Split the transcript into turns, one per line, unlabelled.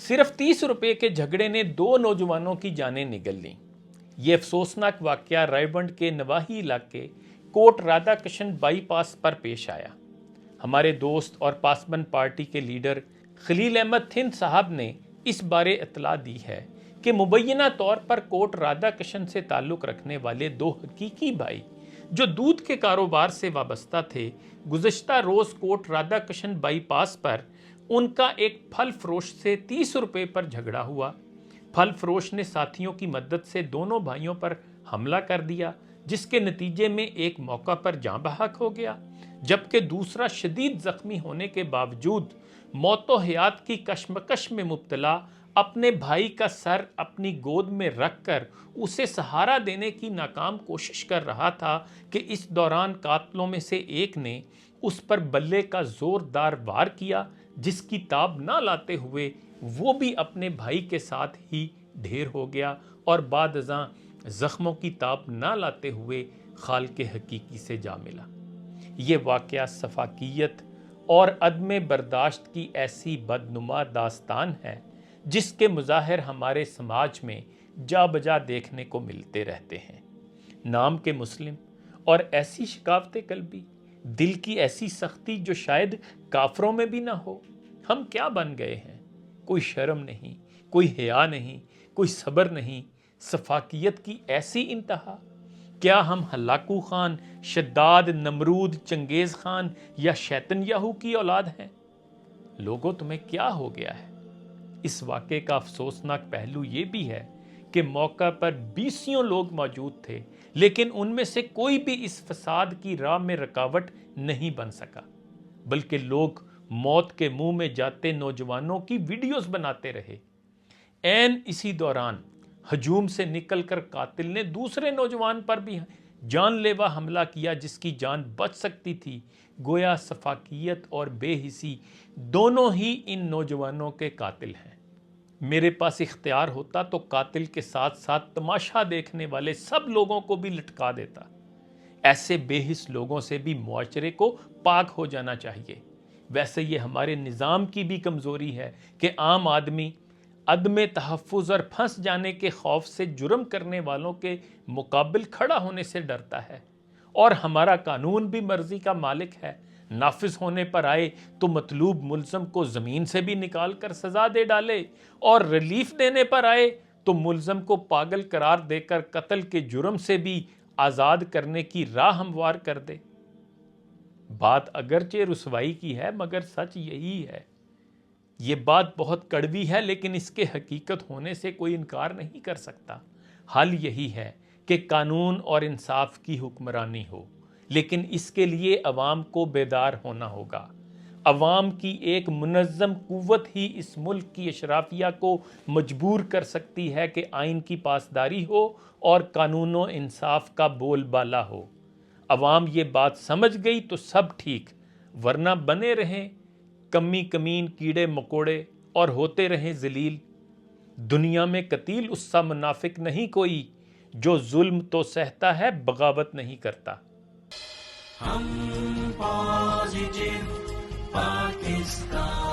सिर्फ 30 रुपए के झगड़े ने 2 नौजवानों की जानें निगल लीं। ये अफसोसनाक वाकया रायबंड के नवाही इलाके कोट राधा कृष्ण बाईपास पर पेश आया। हमारे दोस्त और पासबन पार्टी के लीडर खलील अहमद थिंद साहब ने इस बारे इत्तला दी है कि मुबैना तौर पर कोट राधा कृष्ण से ताल्लुक़ रखने वाले 2 हकीकी भाई जो दूध के कारोबार से वाबस्ता थे, गुज़श्ता रोज़ कोट राधा कृष्ण बाईपास पर उनका एक फल फरोश से 30 रुपए पर झगड़ा हुआ। फल फरोश ने साथियों की मदद से दोनों भाइयों पर हमला कर दिया, जिसके नतीजे में एक मौका पर जाँ बहक हो गया, जबकि दूसरा शदीद जख्मी होने के बावजूद मौतो हयात की कशमकश में मुब्तला अपने भाई का सर अपनी गोद में रखकर उसे सहारा देने की नाकाम कोशिश कर रहा था कि इस दौरान कातलों में से एक ने उस पर बल्ले का जोरदार वार किया, जिसकी ताब ना लाते हुए वो भी अपने भाई के साथ ही ढेर हो गया और बाद अज़ां ज़ख्मों की ताब ना लाते हुए खाल के हकीकी से जा मिला। ये वाक़या सफाकियत और अदम बर्दाश्त की ऐसी बदनुमा दास्तान है जिसके मुज़ाहिर हमारे समाज में जा बजा देखने को मिलते रहते हैं। नाम के मुस्लिम और ऐसी शिकावत कल्बी, दिल की ऐसी सख्ती जो शायद काफरों में भी ना हो। हम क्या बन गए हैं? कोई शर्म नहीं, कोई हया नहीं, कोई सब्र नहीं, सफाकियत की ऐसी इंतहा। क्या हम हलाकू खान, शद्दाद, नमरूद, चंगेज़ खान या शैतन्याहू की औलाद हैं? लोगों, तुम्हें क्या हो गया है? इस वाक़े का अफसोसनाक पहलू ये भी है कि मौका पर 20 लोग मौजूद थे, लेकिन उनमें से कोई भी इस फसाद की राह में रुकावट नहीं बन सका, बल्कि लोग मौत के मुंह में जाते नौजवानों की वीडियोस बनाते रहे। ऐन इसी दौरान हजूम से निकलकर कातिल ने दूसरे नौजवान पर भी जानलेवा हमला किया, जिसकी जान बच सकती थी। गोया सफाकियत और बेहिसी दोनों ही इन नौजवानों के कातिल हैं। मेरे पास इख्तियार होता तो कातिल के साथ साथ तमाशा देखने वाले सब लोगों को भी लटका देता। ऐसे बेहिस लोगों से भी मुआशरे को पाक हो जाना चाहिए। वैसे ये हमारे निज़ाम की भी कमज़ोरी है कि आम आदमी अदम तहफ़्फ़ुज़ और फंस जाने के खौफ से जुर्म करने वालों के मुकाबिल खड़ा होने से डरता है। और हमारा कानून भी मर्जी का मालिक है, नाफिज होने पर आए तो मतलूब मुल्ज़म को ज़मीन से भी निकाल कर सज़ा दे डाले, और रिलीफ देने पर आए तो मुल्ज़म को पागल करार देकर कत्ल के जुर्म से भी आज़ाद करने की राह हमवार कर दे। बात अगरचे रुसवाई की है, मगर सच यही है। ये बात बहुत कड़वी है, लेकिन इसके हकीकत होने से कोई इनकार नहीं कर सकता। हल यही है कि कानून और इंसाफ की हुक्मरानी हो, लेकिन इसके लिए अवाम को बेदार होना होगा। अवाम की एक मुनज़्ज़म कुव्वत ही इस मुल्क की अशराफिया को मजबूर कर सकती है कि आइन की पासदारी हो और कानून व इंसाफ का बोलबाला हो। अवाम ये बात समझ गई तो सब ठीक, वरना बने रहें कमी कमीन कीड़े मकोड़े और होते रहें जलील। दुनिया में कतील उससा मुनाफिक नहीं कोई, जो जुल्म तो सहता है बगावत नहीं करता।
हम पॉजिटिव पाकिस्तान।